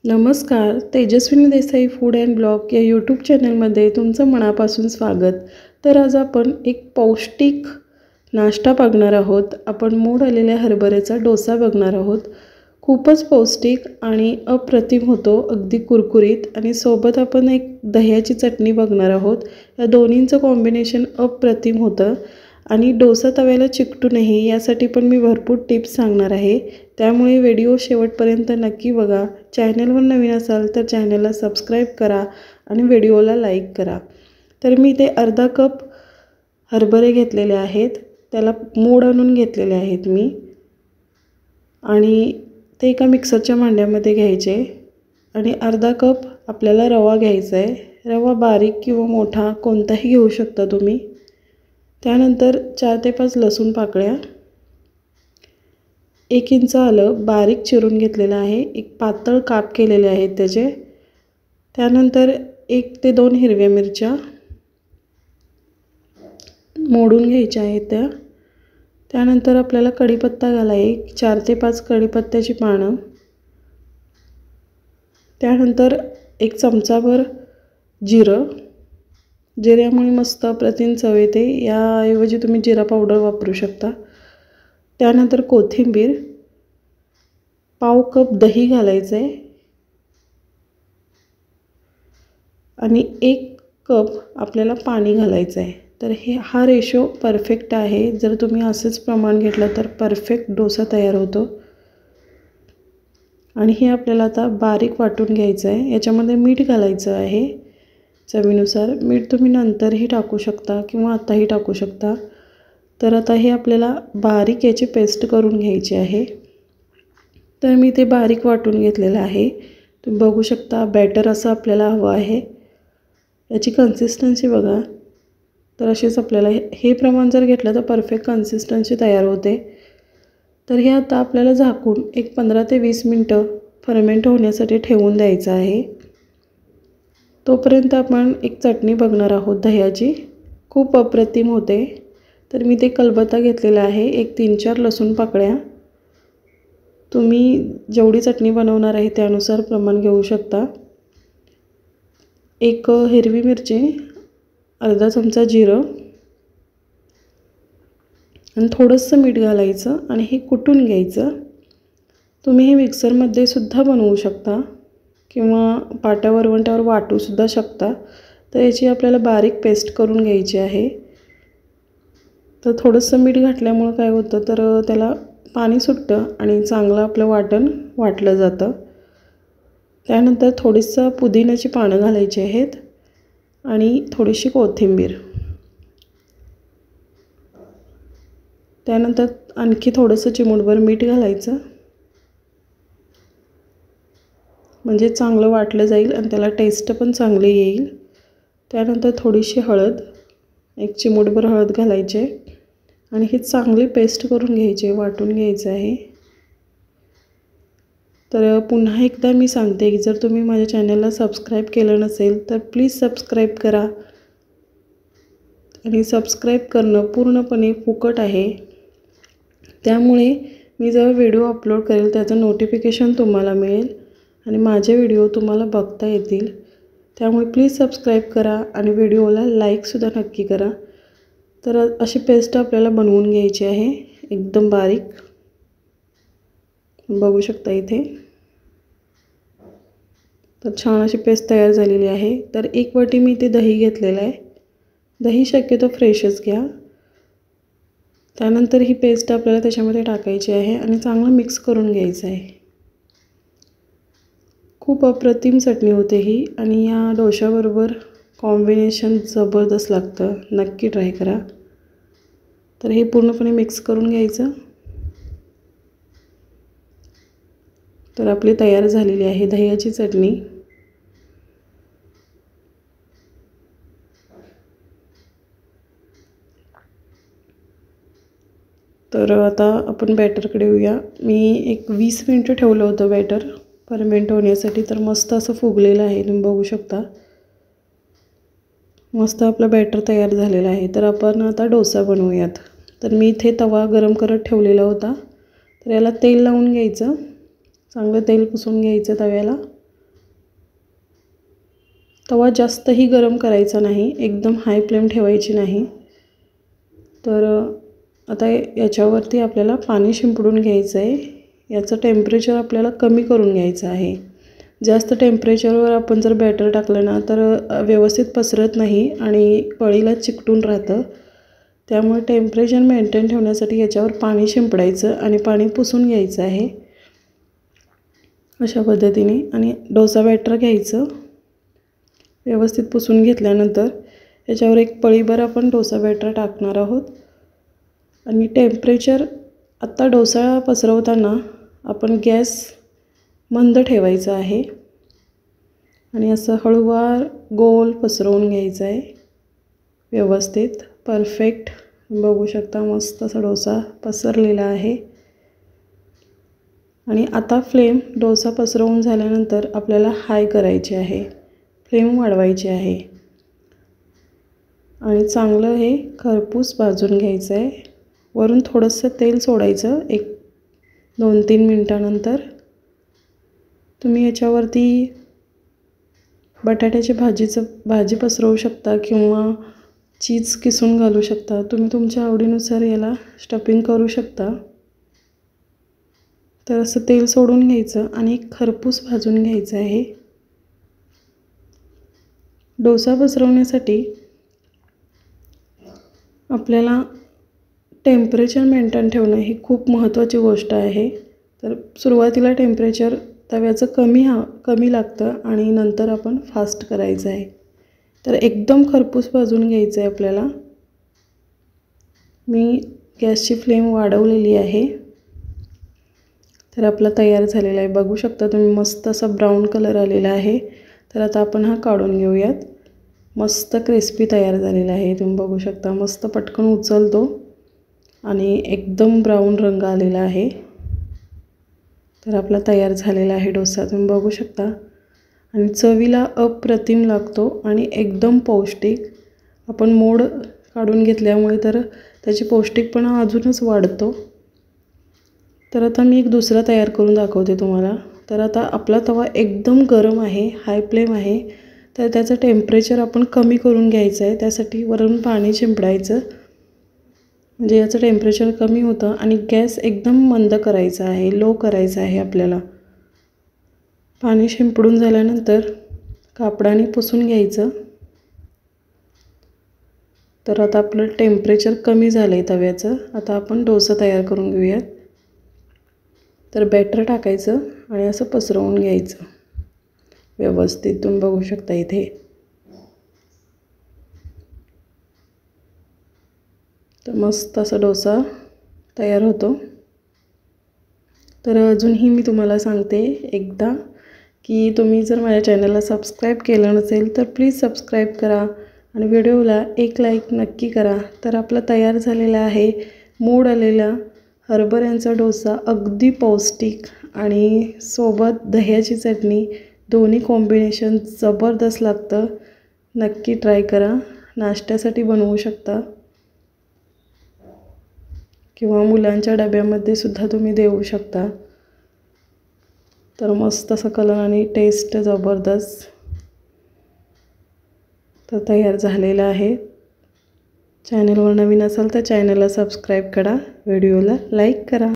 नमस्कार, Tejaswini Desai food and blog या YouTube चॅनलमध्ये तुमचं मनापासून स्वागत. तर आज आपण एक पौष्टिक नाश्ता बघणार आहोत. आपण मोड आलेल्या हरभऱ्याचा डोसा बघणार आहोत. खूपच पौष्टिक आणि अप्रतिम होतो, अगदी कुरकुरीत. आणि सोबत आपण एक दह्याची चटणी बघणार आहोत. या दोन्हींचं कॉम्बिनेशन अप्रतिम होतं आणि डोसा तव्याला चिकटू नये यासाठी पण मी भरपूर टिप्स सांगणार आहे. त्यामुळे व्हिडिओ शेवटपर्यंत नक्की बघा. चॅनलवर नवीन असाल तर चॅनलला सबस्क्राईब करा आणि व्हिडिओला लाईक करा. तर मी ते अर्धा कप हरभरे घेतलेले आहेत, त्याला मोड आणून घेतलेले आहेत मी, आणि ते एका मिक्सरच्या भांड्यामध्ये घ्यायचे. आणि अर्धा कप आपल्याला रवा घ्यायचा आहे. रवा बारीक किंवा मोठा कोणताही घेऊ शकता तुम्ही. त्यानंतर 4 ते 5 लसूण पाकळ्या, 1 इंच आलं बारीक चिरून घेतलेलं आहे, एक पातळ काप केलेले आहेत त्याचे. त्यानंतर 1 ते 2 हिरव्या मिरच्या मोडून घ्यायच्या आहेत त्या. त्यानंतर आपल्याला कढीपत्ता घालायचा, 4 ते 5 कढीपत्त्याची पानं. त्यानंतर 1 चमचाभर जिरं. जिऱ्यामुळे मस्त अप्रतिम चव येते, याऐवजी तुम्ही जिरा पावडर वापरू शकता. त्यानंतर कोथिंबीर, पाव कप दही घालायचं आहे आणि 1 कप आपल्याला पाणी घालायचं आहे. तर हा रेशो परफेक्ट आहे. जर तुम्ही असंच प्रमाण घेतलं तर परफेक्ट डोसा तयार होतो. आणि हे आपल्याला आता बारीक वाटून घ्यायचं आहे. याच्यामध्ये मीठ घालायचं आहे चवीनुसार. मीठ तुम्ही नंतरही टाकू शकता किंवा आत्ताही टाकू शकता. तर आता हे आपल्याला बारीक याची पेस्ट करून घ्यायची आहे. तर मी ते बारीक वाटून घेतलेलं आहे. तुम्ही बघू शकता बॅटर असं आपल्याला हवं आहे. याची कन्सिस्टन्सी बघा. तर असेच आपल्याला हे प्रमाण जर घेतलं तर परफेक्ट कन्सिस्टन्सी तयार होते. तर हे आता आपल्याला झाकून एक 15 ते 20 मिनटं फर्मेंट होण्यासाठी ठेवून द्यायचं आहे. तोपर्यंत आपण एक चटणी बघणार आहोत दह्याची. खूप अप्रतिम होते. तर मी ते खलबत्ता घेतलेला आहे, एक 3-4 लसूण पाकळ्या. तुम्ही जेवढी चटणी बनवणार आहे त्यानुसार प्रमाण घेऊ शकता. 1 हिरवी मिरची, अर्धा चमचा जिरं आणि थोडंसं मीठ घालायचं आणि हे कुटून घ्यायचं. तुम्ही हे मिक्सरमध्ये सुद्धा बनवू शकता किंवा पाट्यावर वरवंट्यावर वाटूसुद्धा शकता. तर याची आपल्याला बारीक पेस्ट करून घ्यायची आहे. तर थोडंसं मीठ घातल्यामुळं काय होतं तर त्याला पाणी सुटतं आणि चांगलं आपलं वाटण वाटलं जातं. त्यानंतर थोडीसं पुदिन्याची पानं घालायची आहेत आणि थोडीशी कोथिंबीर. त्यानंतर आणखी थोडंसं चिमूटभर मीठ घालायचं, म्हणजे चांगलं वाटलं जाईल आणि त्याला टेस्ट पण चांगली येईल. त्यानंतर थोडीशी हळद, 1 चिमूटभर हळद घालायचे आणि ही चांगली पेस्ट करून घ्यायची, वाटून घ्यायचं आहे. तर पुन्हा एकदा मी सांगते की जर तुम्ही माझ्या चॅनलला सबस्क्राईब केलं नसेल तर प्लीज सबस्क्राईब करा. आणि सबस्क्राईब करणं पूर्णपणे फुकट आहे. त्यामुळे मी जेव्हा व्हिडिओ अपलोड करेल त्याचं नोटिफिकेशन तुम्हाला मिळेल आणि माझे व्हिडिओ तुम्हाला बघता येतील. त्यामुळे प्लीज सबस्क्राईब करा आणि व्हिडिओला लाईकसुद्धा नक्की करा. तर अशी पेस्ट आपल्याला बनवून घ्यायची आहे एकदम बारीक. बघू शकता इथे. तर छान अशी पेस्ट तयार झालेली आहे. तर 1 वाटी मी ते दही घेतलेलं आहे. दही शक्यतो फ्रेशच घ्या. त्यानंतर ही पेस्ट आपल्याला त्याच्यामध्ये टाकायची आहे आणि चांगलं मिक्स करून घ्यायचं आहे. खूप अप्रतिम चटणी होते ही आणि या डोशाबरोबर कॉम्बिनेशन जबरदस्त लागतं. नक्की ट्राय करा. तर हे पूर्णपणे मिक्स करून घ्यायचं. तर आपली तयार झालेली आहे दह्याची चटणी. तर आता आपण बॅटरकडे येऊया. मी एक 20 मिनटं ठेवलं होतं बॅटर फर्मेंट होण्यासाठी. तर मस्त असं फुगलेलं आहे, तुम्ही बघू शकता. मस्त आपलं बॅटर तयार झालेलं आहे. तर आपण आता डोसा बनवूयात. तर मी इथे तवा गरम करत ठेवलेला होता. तर याला तेल लावून घ्यायचं, चांगलं तेल पुसून घ्यायचं तव्याला. तवा जास्तही गरम करायचा नाही, एकदम हाय फ्लेम ठेवायची नाही। तर आता याच्यावरती आपल्याला पाणी शिंपडून घ्यायचं आहे। याचं टेम्परेचर आपल्याला कमी करून घ्यायचं आहे। जास्त टेम्परेचरवर आपण जर बॅटर टाकलं ना तर व्यवस्थित पसरत नाही आणि पळीला चिकटून राहतं। त्यामुळे टेम्परेचर मेंटेन ठेवण्यासाठी याच्यावर पाणी शिंपडायचं आणि पाणी पुसून घ्यायचं आहे अशा पद्धतीने। आणि डोसा बॅटर घ्यायचं, व्यवस्थित पुसून घेतल्यानंतर याच्यावर एक पळीभर आपण डोसा बॅटर टाकणार आहोत। आणि टेम्परेचर आत्ता डोसा पसरवताना आपण गॅस मंद ठेवायचा आहे आणि असं हळूवार गोल पसरवून घ्यायचं आहे व्यवस्थित, परफेक्ट। बघू शकता मस्त असा डोसा पसरलेला आहे। आणि आता फ्लेम डोसा पसरवून झाल्यानंतर आपल्याला हाय करायची आहे, फ्लेम वाढवायची आहे आणि चांगलं हे खरपूस भाजून घ्यायचं आहे। वरून थोडंसं तेल सोडायचं 1-2-3 मिनिटानंतर। तुम्ही याच्यावरती बटाट्याची भाजी पसरवू शकता किंवा चीज किसून घालू शकता। तुम्ही तुमच्या आवडीनुसार याला स्टफिंग करू शकता। तर असं तेल सोडून घ्यायचं आणि खरपूस भाजून घ्यायचं आहे। डोसा पसरवण्यासाठी आपल्याला टेम्परेचर मेंटेन ठेवणं ही खूप महत्त्वाची गोष्ट आहे। तर सुरुवातीला टेम्परेचर तव्याचं कमी लागतं आणि नंतर आपण फास्ट करायचं आहे। तर एकदम खरपूस भाजून घ्यायचं आहे आपल्याला। मी गॅसची फ्लेम वाढवलेली आहे। तर आपला तयार झालेला आहे, बघू शकता तुम्ही मस्त असा ब्राऊन कलर आलेला आहे। तर आता आपण हा काढून घेऊयात। मस्त क्रिस्पी तयार झालेला आहे, तुम्ही बघू शकता मस्त पटकन उचलतो आणि एकदम ब्राऊन रंग आलेला आहे। तर आपला तयार झालेला आहे डोसा, तुम्ही बघू शकता। आणि चवीला अप्रतिम लागतो आणि एकदम पौष्टिक। आपण मोड काढून घेतल्यामुळे तर त्याची पौष्टिकपणा अजूनच वाढतो। तर आता मी एक दुसरा तयार करून दाखवते तुम्हाला। तर आता आपला तवा एकदम गरम आहे, हाय फ्लेम आहे। तर त्याचं टेम्परेचर आपण कमी करून घ्यायचं आहे, त्यासाठी वरून पाणी शिंपडायचं म्हणजे याचं टेम्परेचर कमी होतं। आणि गॅस एकदम मंद करायचा आहे, लो करायचा आहे आपल्याला। पाणी शिंपडून झाल्यानंतर कापडाने पुसून घ्यायचं। तर आता आपलं टेम्परेचर कमी झालं आहे तव्याचं। आता आपण डोसा तयार करून घेऊयात। तर बॅटर टाकायचं आणि असं पसरवून घ्यायचं व्यवस्थित, तुम्ही बघू शकता इथे। तर मस्त असा डोसा तयार होतो। तर अजूनही मी तुम्हाला सांगते एकदा की तुम्ही जर माझ्या चॅनलला सबस्क्राईब केलं नसेल तर प्लीज सबस्क्राईब करा आणि व्हिडिओला एक लाईक नक्की करा। तर आपला तयार झालेला आहे मोड आलेला हरभऱ्यांचा डोसा, अगदी पौष्टिक आणि सोबत दह्याची चटणी, दोन्ही कॉम्बिनेशन जबरदस्त लागतं। नक्की ट्राय करा, नाश्त्यासाठी बनवू शकता किंवा मुलांच्या डब्यामध्ये सुद्धा तुम्ही देऊ शकता। तर मस्त असं कलर आणि टेस्ट जबरदस्त तर तयार झालेला आहे। चॅनलवर नवीन असाल तर चॅनलला सबस्क्राईब करा, व्हिडिओला लाईक करा।